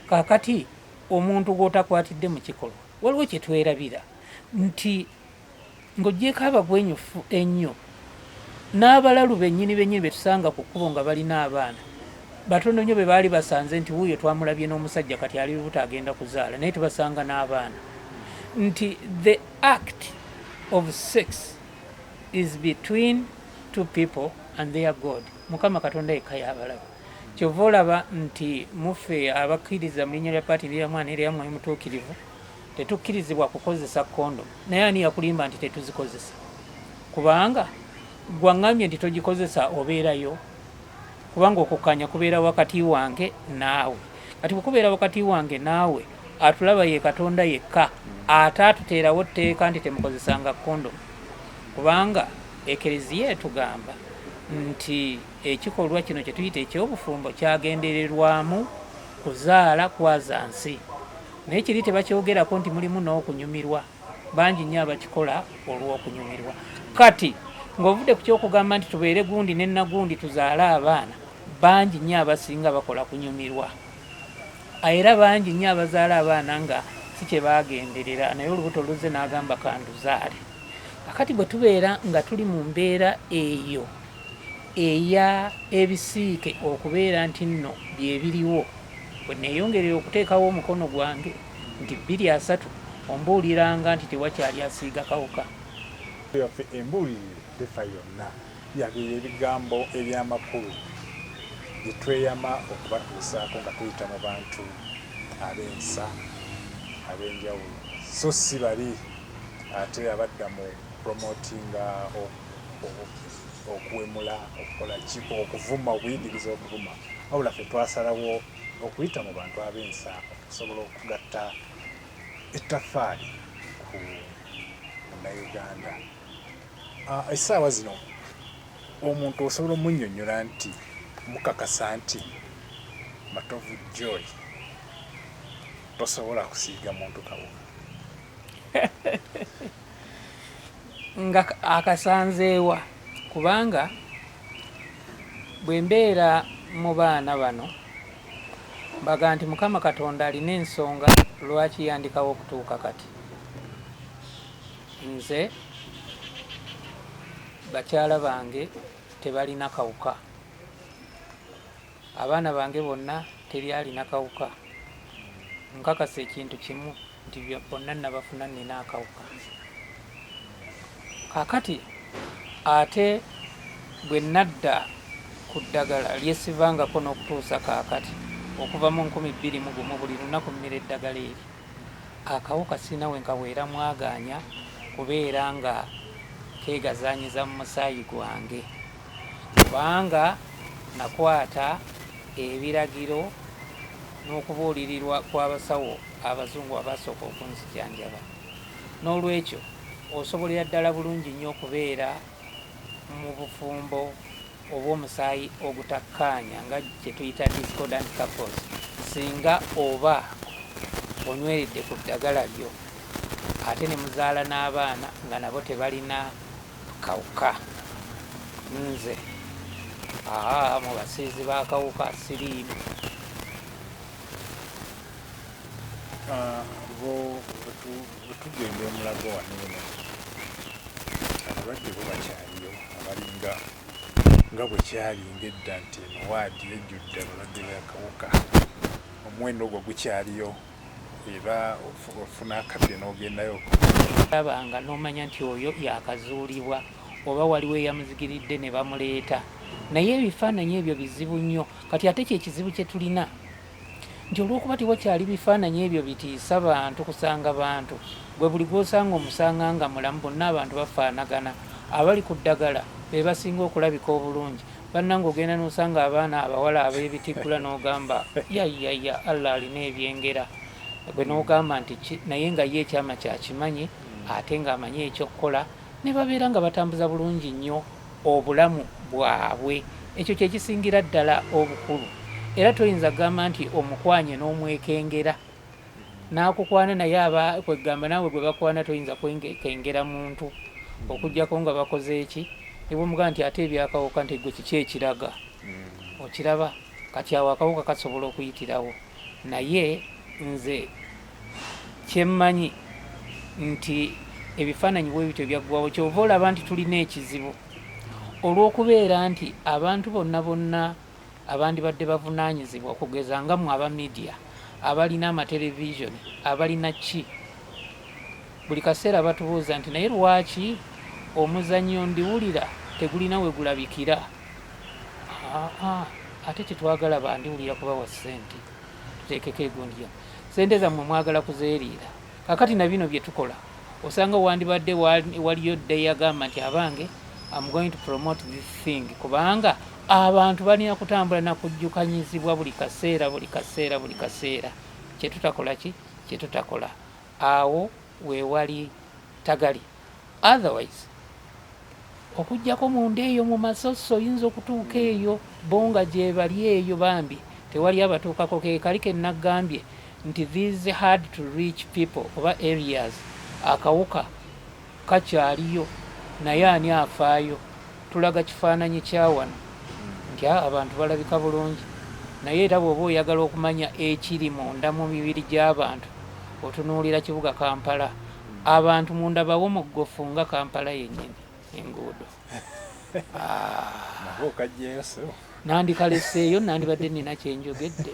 Speaker 2: Kaakati omuntu gw'otakwatidde mu kikolwa waliwo kye twerabira nti ng'oggyeko abagwenyufu ennyo n'abalalu bennyini betusanga ku kkubo nga balina abaana batono nnyo be baali basanze nti wuuyo twamulabye n'omusajja kati ali lubuto agenda kuzaala naye tubasanga n'abaana. Nti the act of sex is between two people and their God. Mukama Katonda yekka y'abalaba. Kyova olaba nti muffe abakkiriza mu linnya lya paati lya mwana erya mwoyo mutuukirivu tetukkirizibwa kukozesa kondomu, naye ani yakulimba nti tetuzikozesa? Kubanga gwaŋŋambye nti togikozesa obeerayo, kubanga okukkanya kubeera wakati wange naawe. Kati bwe kubeera wakati wange naawe atulaba ye Katonda yekka ate atuteerawo tteeka nti temukozesanga kondomu, kubanga ekereziya etugamba nti ekikolwa kino kye tuyita eky'obufumbo kyagendererwamu kuzaala kwaza nsi. Naye kiri tebakyogerako nti mulimu n'okunyumirwa. Bangi nnyo abakikola olw'okunyumirwa. Kati ng'ovudde ku kyokugamba nti tubeere gundi ne nagundi tuzaale abaana, bangi nnyo abasinga bakola kunyumirwa. Era bangi nnyo abazaala abaana nga si kye baagenderera, naye olubuto luzze n'agamba kanduzaale. Kakati bwe tubeera nga tuli mu mbeera eyo eya ebisiike okubeera nti nno bye biriwo, bwe neeyongerera okuteekawo omukono gwange nti 2-3 ombuuliranga nti tewakyali asiiga kawuka.
Speaker 1: Yaffe embuulirire tefa yonna yabeera ebigambo eby'amakulu bye tweyama okubatuusaako nga tuyita mu bantu ab'ensa ab'enjawulo, so si bali ate abadda mu promotinga okuwemula okukola ki okuvuma okuyigiriza okuvuma wabula ffe twasalawo okuyita mu bantu ab'ensa okusobola okugatta ettaffaali ku Munnayuganda. Essaawa zino omuntu osobola omunnyonnyola nti mukakasa nti Matovu Joy tosobola kusiiga muntu kawuka
Speaker 2: nga akasanzeewa kubanga bwe mbeera mu baana bano mbaga nti Mukama Katonda alina ensonga lwaki yandikawo okutuuka kati. Nze bakyala bange tebalina kawuka, abaana bange bonna teri alina kawuka. Nkakasa ekintu kimu nti bonna nabafuna nina akawuka. Kakati ate bwe nadda ku ddagala lyesivangako n'okutuusa kaakati okuva mu 2021 buli lunaku mmira eddagala eri, akawuka sina we nkaweera mwaganya kubeera nga keegazaanyiza mu musaayi gwange, kubanga nakwata ebiragiro n'okubuulirirwa kw'abasawo abazungu abasooka okunzijanjaba. N'olwekyo osobolera ddala bulungi nnyo okubeera mu bufumbo obw'omusaayi ogutakkaanya nga kye tuyita discordant couples singa oba onyweredde ku ddagala lyo ate ne muzaala n'abaana nga nabo tebalina kawuka. Nze mu basiizi b'akawuka siriimu.
Speaker 1: Bwetugenda emulago waneeno abalwadde bo bakyaliyo abalinga nga bwe kyalinga edda nti eno waadi ejjudde abalwadde b'akawuka. Omuwendo ogwo gukyaliyo era ofuna akadde n'ogendayo
Speaker 2: abanga n'omanya nti oyo yakazuulibwa oba waliwo eyamuzigiridde ne bamuleeta, naye ebifaananyi ebyo bizibu nnyo. Kati ate kyekizibu kye tulina nti olw'okuba tiwakyali bifaananyi ebyo bitiisa bantu kusanga bantu, gwe buli gw'osanga omusanga nga mulamu, bonna abantu bafaanagana. Abali ku ddagala be basinga okulabika obulungi, bannanga ogenda n'osanga abaana abawala ab'ebitiggula n'ogamba yayaya Allah alina ebyengera, gwe n'ogamba nti naye nga ye ekyama kyakimanyi ate ng'amanyi ekyokukola, ne babeera nga batambuza bulungi nnyo obulamu bwabwe. Ekyo kye kisingira ddala obukulu. Era toyinza kugamba nti omukwanye n'omwekengera n'akukwana naye kwegamba naawe gwe bakwana toyinza kwekengera muntu okuggyako nga bakoze eki. Ne bw'omugamba nti ate ebyakawuka nti gwe kiki ekiraga okiraba, kati awo akawuka kasobola okuyitirawo. Naye nze kyemmanyi nti ebifaananyi bwe bityo byaggwawo, kyova olaba nti tulina ekizibu olw'okubeera nti abantu bonna bonna abandibadde bavunaanyizibwa okugeza nga mu aba media abalina amatelevisioni abalina ki, buli kaseera batubuuza nti naye lwaki omuzannyo ndiwulira tegulina we gulabikira? Ate tetwagala bandiwulira kubawa ssente, tuteekeko egundya ssente zammwe mwagala kuzeeriira. Kakati na bino bye tukola osanga wandibadde waliyo dde yagamba nti abange I'm going to promote this thing, kubanga abantu balina kutambula na kujjukanyizibwa buli kaseera. Kyetutakola ki? Kyetutakola. Awo weewali tagali. Otherwise okujjako munda eyo mu masoso oyinza okutuuka eyo bonga gye bali eyo bambi tewali abatuukako. Ke kali ke nagambye nti these hard to reach people oba areas akawuka kakyaliyo, naye ani afaayo? Tulaga kifaananyi kya wano nti abantu balabika bulungi, naye era bw'oba oyagala okumanya ekiri munda mu mibiri gy'abantu otunuulira kibuga Kampala. Abantu munda bawomogofu nga Kampala yennyini enguudo. Nandikaleseeyo nandibadde nina kyenjogedde.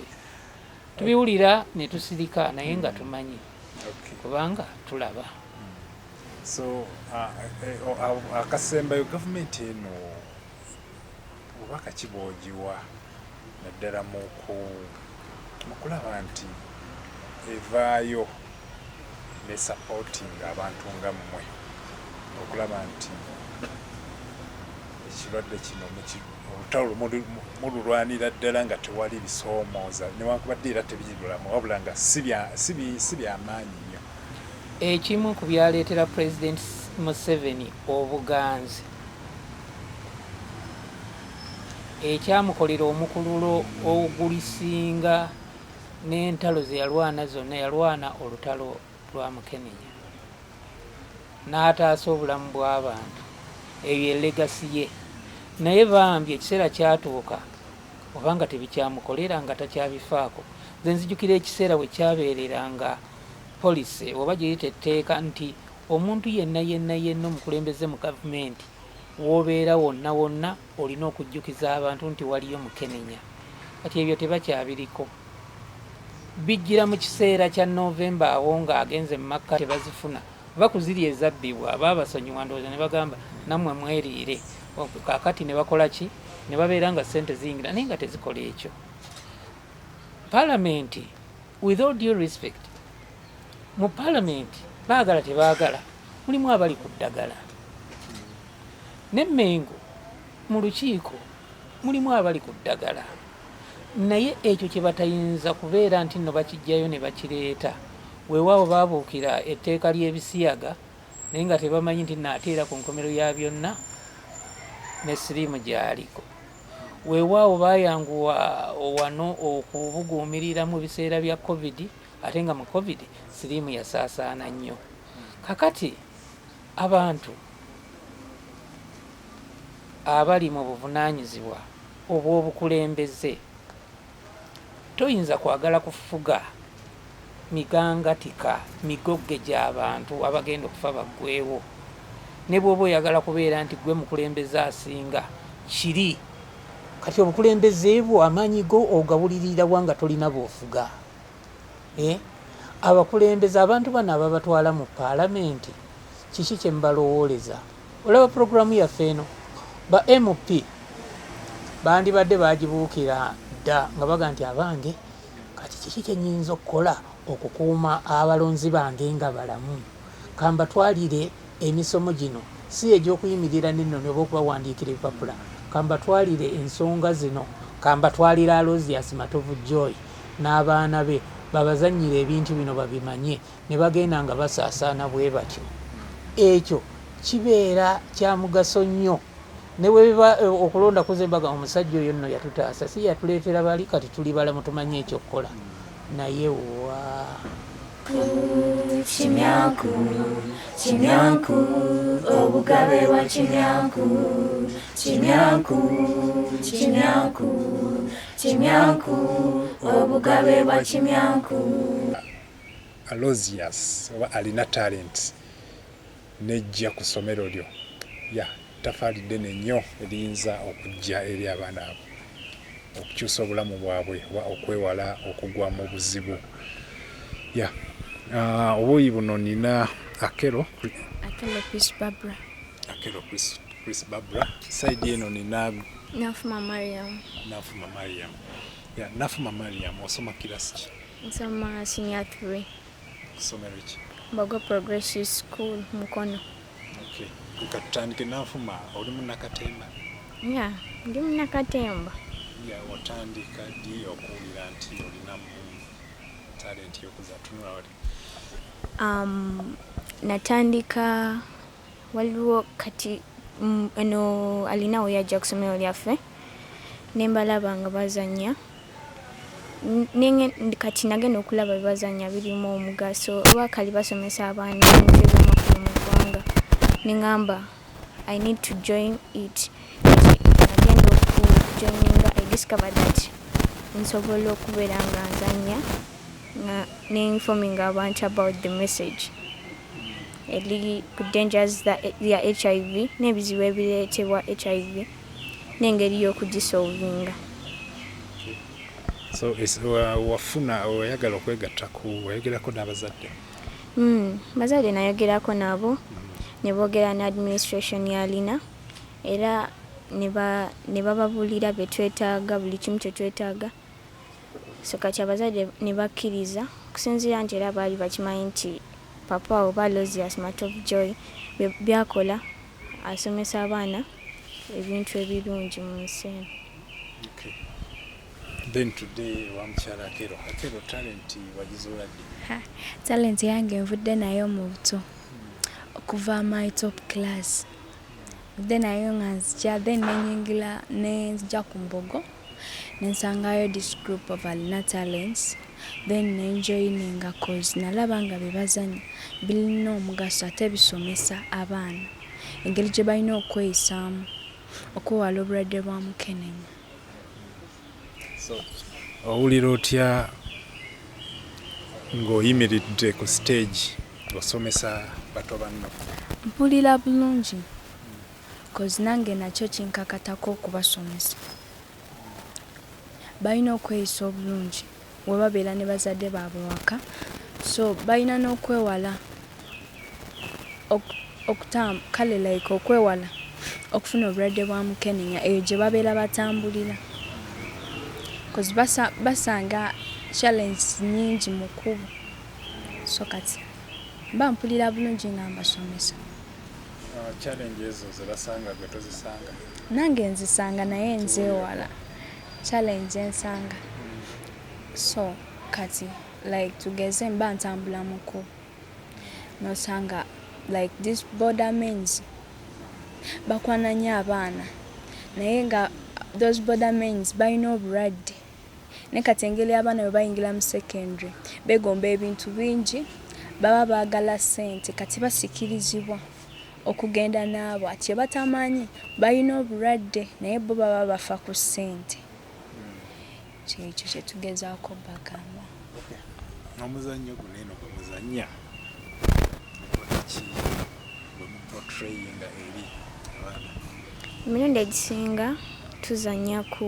Speaker 2: Tubiwulira ne tusirika naye nga tumanyi kubanga tulaba.
Speaker 1: So akasembayo gavumenti eno obubaka ki bw'ogiwa naddala mu kulaba nti evaayo ne supporting abantu nga mmwe, okulaba nti ekirwadde kino olutalo mululwanira ddala nga tewali bisoomooza newankubadde era tebirulamu wabula nga si byamaanyi nnyo.
Speaker 2: Ekimu ku byaleetera President Museveni obuganzi ekyamukolera omukululo ogulisinga n'entalo ze yalwana zonna yalwana olutalo lwa Mukenenya n'ataasa obulamu bw'abantu. Eyo elegasi ye, naye bambi ekiseera kyatuuka obanga tebikyamukolera nga takyabifaako. Nze nzijukira ekiseera bwe kyabeereranga poliisi oba giyita etteeka nti omuntu yenna omukulembeze mu gavumenti w'obeera wonna wonna olina okujjukiza abantu nti waliyo Mukenenya. Kati ebyo tebakyabiriko. Bijjira mu kiseera kya Novemba awo ng'agenze mu makka tebazifuna bakuzirya ezabbibwa baabasonyiwa ndowooza ne bagamba nammwe mweriire. Kaakati ne bakola ki? Ne babeera nga ssente ziyingira naye nga tezikola ekyo. Palamenti, with all due respect, mu palamenti baagala tebaagala mulimu abali ku ddagala. N'emmengo mu lukiiko mulimu abali ku ddagala. Naye ekyo kye batayinza kubeera nti nno bakijjayo ne bakireeta. Weewaawo baabuukira etteeka ly'ebisiyaga naye nga tebamanyi nti naateera ku nkomero ya byonna ne siriimu gy'aliko. Weewaawo baayanguwa wano okubuguumirira mu biseera bya COVID ate nga mu COVID siriimu yasaasaana nnyo. Kakati abantu abali mu buvunaanyizibwa obw'obukulembeze toyinza kwagala kufuga migangatika migogge gy'abantu abagenda okufa baggweewo. Ne bw'oba oyagala kubeera nti gwe mukulembeze asinga kiri. Kati obukulembeze bwo amaanyi go ogabulirira wanga tolina bw'ofuga. Abakulembeze abantu bano ababatwala mu paalamenti kiki kye mbalowooleza? Olaba puroguramu yaffe eno ba MP bandibadde bagibuukira dda nga baga nti abange kati kiki kye nnyinza okukola okukuuma abalonzi bange nga balamu. Kambatwalire emisomo gino si egy'okuyimirira n'enno ne oba okubawandiikira ebipapula. Kambatwalire ensonga zino, kambatwalire Alozias Matovu Joy n'abaana be babazannyire ebintu bino babimanye ne bagenda nga basaasaana bwe batyo. Ekyo kibeera kya mugaso nnyo. Ne bwe biba okulonda kuzembaga omusajja oyo nno yatutaasa si yatuleetera bali kati tuli balamu tumanye ekyokukola. Naye wa
Speaker 3: Kimyanku, Kimyanku, obugabe bwa Kimyanku, Kimyanku, Kimyanku, Kimyanku, obugabe bwa Kimyanku.
Speaker 1: Alozias oba alina talent nejja ku ssomero lyo tafaali ddene nnyo eriyinza okujja eri abaana abo okukyusa obulamu bwabwe okwewala okugwa mu buzibu. Obuuyi buno nina Akelo
Speaker 3: Chris Barbara.
Speaker 1: Akelo Chris Barbara. Saidi eno nina
Speaker 3: Nafuma Mariam.
Speaker 1: Nafuma Mariam osoma kirasi ki?
Speaker 3: Nsoma senior 3.
Speaker 1: Kusomero ki?
Speaker 3: Mbogo Progressive School Mukono.
Speaker 1: Okay. Katandike Nafuma oli munakatemba?
Speaker 3: Ndi munakatemba.
Speaker 1: Watandika ddi okuwulira nti olinamu talent y'okuza tunula wali?
Speaker 3: Natandika waliwo kati eno alina we yajja ku ssomero lyaffe ne mbalaba nga bazannya kati nagenda okulaba bye bazannya birimu omugaso lwakali basomesa abaana amakulu mu ggwanga ne ngamba I need to join it. Nagenda okujoininga I discovered that nsobola okubeera nga nzannya ne informing abantu about the message eri ku dangers ya HIV n'ebizibu ebireetebwa HIV n'engeri y'okugisolvinga.
Speaker 1: So wafuna oyagala okwegattako wayogerako n'abazadde?
Speaker 3: Bazadde nayogerako nabo ne boogera ne administration yalina era ne bababuulira bye twetaaga buli kimu kye twetaaga. So kati abazadde ne bakkiriza okusinziira nti era baali bakimanyi nti papa oba Alozias Matovu Joy byakola asomesa abaana ebintu ebirungi mu nsi eno.
Speaker 1: Okay. Then today wamukyala Akero talent wagizuula ddi?
Speaker 3: Talent yange nvudde nayo mu buto okuva my top class. Nvudde nayo nga nzija then nenyingira nenzija ku Mbogo nensangayo this group of alina talents then nenjoyininga cause nalaba nga bebazanya birina omugaso ate bisomesa abaana engeri gye balina okweyisaamu okuwala obulwadde bwa mukenenya.
Speaker 1: So owulira otya ng'oyimiridde ku stage osomesa bato banno?
Speaker 3: Mpulira bulungi cause nange nakyo kinkakatako okubasomesa. Balina okweyisa obulungi we babeera ne bazadde baabwe waka, so balina n'okwewala kale like okwewala okufuna obulwadde bwa mukenenya eyo gye babeera batambulira cause basanga challenge nyingi mu kkubo. So kati mba mpulira bulungi nga mbasomesa.
Speaker 1: Challenge ezo ze basanga gwe tozisanga?
Speaker 3: Nange nzisanga naye nzeewala challenge ensanga. So kati like tugeze mba ntambula mu kkubo nosanga like this border means bakwananya abaana naye nga those border means balina obulwadde ne kati engeri abaana bwe bayingira mu secondary begomba ebintu bingi baba baagala ssente kati basikirizibwa okugenda naabo ati batamanyi balina obulwadde naye bo baba bafa ku ssente. Kyekyo kye tugezaako bagamba.
Speaker 1: Omuzannyo guno eno gwe muzannya ki gwe muportrayinga eri abaana?
Speaker 4: Emirundi egisinga tuzannya ku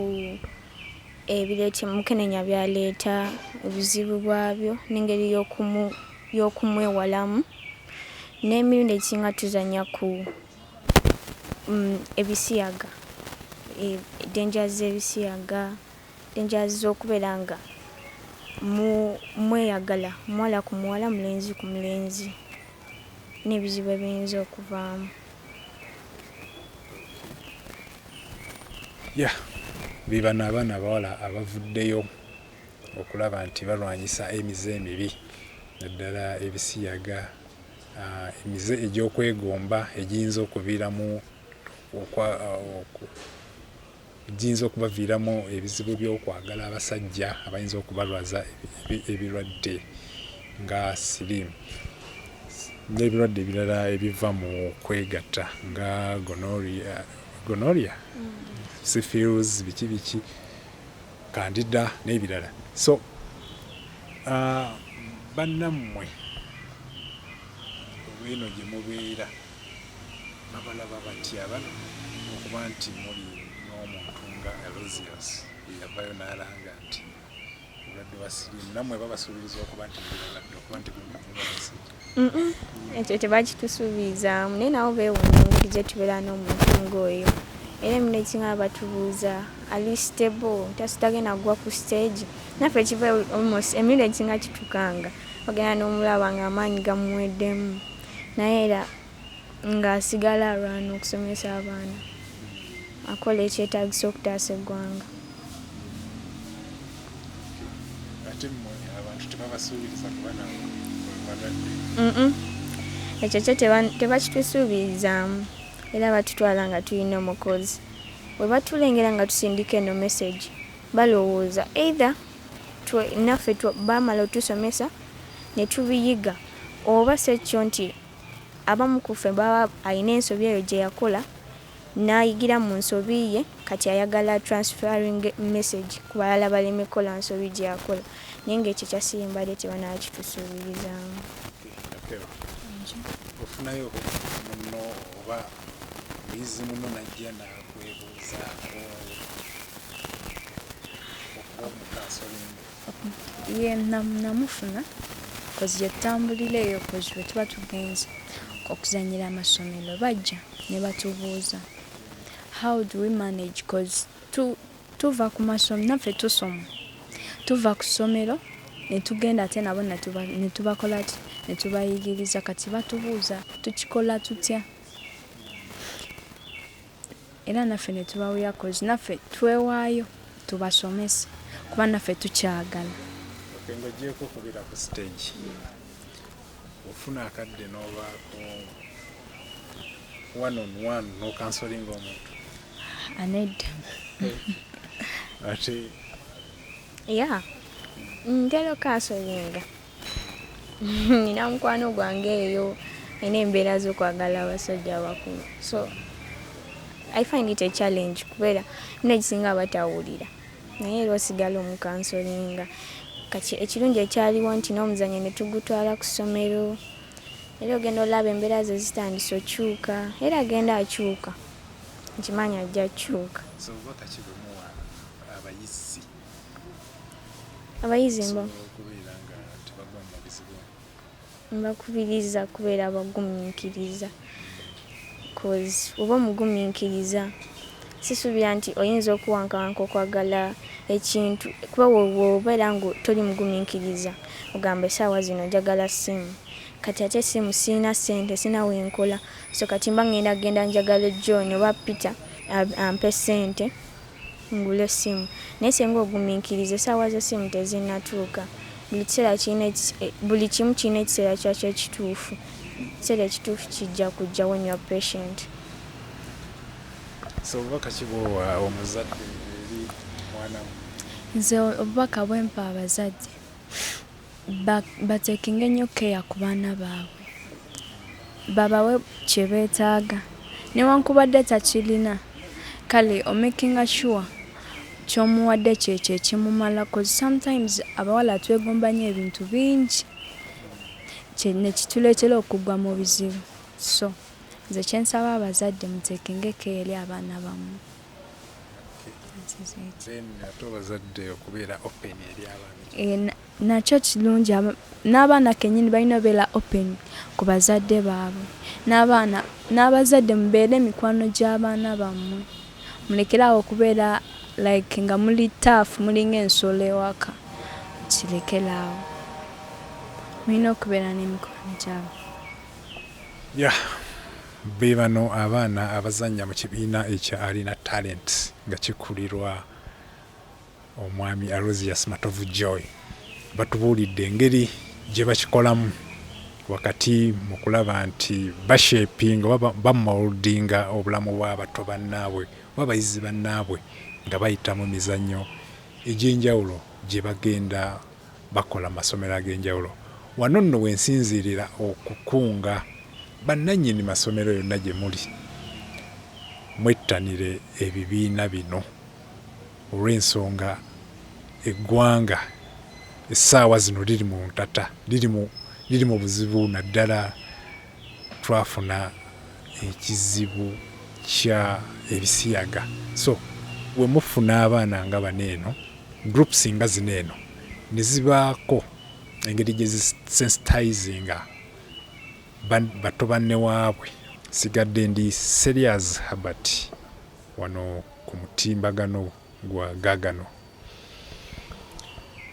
Speaker 4: ebireeta mukenenya byaleeta obuzibu bwabyo n'engeri y'okumwewalamu, n'emirundi egisinga tuzannya ku ebisiyaga, dangers z'ebisiyaga, dangers z'okubeera nga mweyagala muwala ku muwala, mulenzi ku mulenzi n'ebizibu ebiyinza okuvaamu.
Speaker 1: Bibano abaana abawala abavuddeyo okulaba nti balwanyisa emize emibi naddala ebisiyaga, emize egy'okwegomba egiyinza okuviiramu giyinza okubaviiramu ebizibu by'okwagala abasajja abayinza okubalwaza ebirwadde nga siriimu n'ebirwadde ebirala ebiva mu kwegatta nga gonorrhea, syphilis, biki kandida n'ebirala. So bannammwe olw'eno gye mubeera babalaba batya bano okuba nti muli n'omuntu nga Aloysius eyavayo n'alanga nti obulwadde bwa siriimu nammwe babasuubiriza okuba nti mulibalwadde okuba nti
Speaker 4: ekyo tebakitusuubizaamu naye nabo beewuunya engeri gye tubeera n'omuntu ng'oyo era emirundi egisinga batubuuza ali stable tagenda kugwa ku stage, naffe kiva almost emirundi egisinga kitukanga bagenda n'omulaba nga amaanyi gamuweddemu naye era ng'asigala alwana okusomesa abaana akola ekyetaagisa okutaasa eggwanga.
Speaker 1: Ate mmwe abantu tebabasuubiriza kuba nabo balwadde?
Speaker 4: Ekyo kyo tebakitusuubirizaamu era batutwala nga tulina omukozi. Bwe batulengera nga tusindika eno message balowooza either naffe baamala otusomesa ne tubiyiga oba si ekyo nti abamu ku ffe baba alina ensobi eyo gye yakola n'ayigira mu nsobi ye kati ayagala transferring message ku balala baleme kola nsobi gye yakola naye ng'ekyo kyasimbadde tebanakitusuubirizaamu.
Speaker 1: Ofunayo muno oba muyizi muno najja nakwebuuzaako okuba omukansolinga?
Speaker 3: Ye namufuna kozi yetambulira eyo kozi bwe tuba tugenze okuzanyira amasomero bajja ne batubuuza how do we manage cause tuva ku masomero naffe tusoma tuva ku ssomero ne tugenda ate nabo ne tubakola ati ne tubayigiriza kati batubuuza tukikola tutya. era naffe ne tubawuya kozi naffe twewaayo tubasomese kuba naffe tukyagala.
Speaker 1: Ng'oggyeko okubira ku stage ofuna akadde n'obaako one on one n'okansolinga omuntu
Speaker 3: Anedda.
Speaker 1: ate
Speaker 4: ya ntera okasolinga nina mukwano gwange eyo ayina embeera z'okwagala abasajja abakulu, so I find it a challenge kubeera nina ekisinga batawulira naye era osigala omukansolinga. Kati ekirungi ekyaliwo nti n'omuzannyo ne tugutwala ku ssomero era ogenda olaba embeera ze zitandise okyuka era agenda akyuka nkimanyi ajja akyuka.
Speaker 1: so obubaka ki bwe muwa abayizi
Speaker 4: Abayizi mbo
Speaker 1: okubeera nga tebagwa mu bizibu?
Speaker 4: mbakubiriza kubeera abagumiikiriza, cause oba omugumiikiriza sisuubira nti oyinza okuwankawanka okwagala ekintu kuba wobeera nga toli mugumiikiriza ogamba essaawa zino njagala ssimu, kati ate essimu sirina ssente sirina wenkola, so kati mba genda njagala John oba Peter ampe ssente ngule essimu, naye singa ogumiikiriza essaawa z'essimu tezinnatuuka. Buli kimu kirina ekiseera kyakyo ekituufu, ekiseera ekituufu kijja kujja when you are patient.
Speaker 1: so obubaka ki bwowa omuzadde eri mwana we?
Speaker 3: Nze obubaka bwe mpa abazadde bateekinga ennyo keya ku baana baabwe, babawe kye beetaaga newankubadde takirina kale omakinga sure ky'omuwadde kyekyo ekimumala, cause sometimes abawala twegomba nnyo ebintu bingi ne kituleetera okugwa mu bizibu. So nze kyensaba abazadde muteekinga keya eri abaana bammwe.
Speaker 1: then ate abazadde okubeera open eri abaana
Speaker 3: Nakyo kirungi n'abaana kennyini balina obeera open ku bazadde baabwe, n'abazadde mubeere mikwano gy'abaana bammwe, mulekerawo okubeera like nga muli taafu mulinga ensolo ewaka, kirekeraawo, mulina okubeera n'emikwano gyabwe.
Speaker 1: ya be bano abaana abazannya mu kibiina ekya Alina Talent nga kikulirwa omwami Aloysius Matovu Joy. Batubuulidde engeri gye bakikolamu wakati mu kulaba nti bashapinga oba bamoldinga obulamu bw'abato bannaabwe oba abayizi bannaabwe nga bayita mu mizannyo egy'enjawulo gye bagenda bakola masomero ag'enjawulo. Wano nno wensinziirira okukunga bannannyini masomero yonna gye muli mwettanire ebibiina bino olw'ensonga eggwanga essaawa zino liri mu ntata, liri mu buzibu, naddala twafuna ekizibu kya ebisiyaga. So we mufuna abaana nga bano eno groups nga zino eno ne zibaako engeri gye zisensitizinga bato banne waabwe. Sigadde ndi Serious Herbert wano ku mutimbagano gwa Gagano.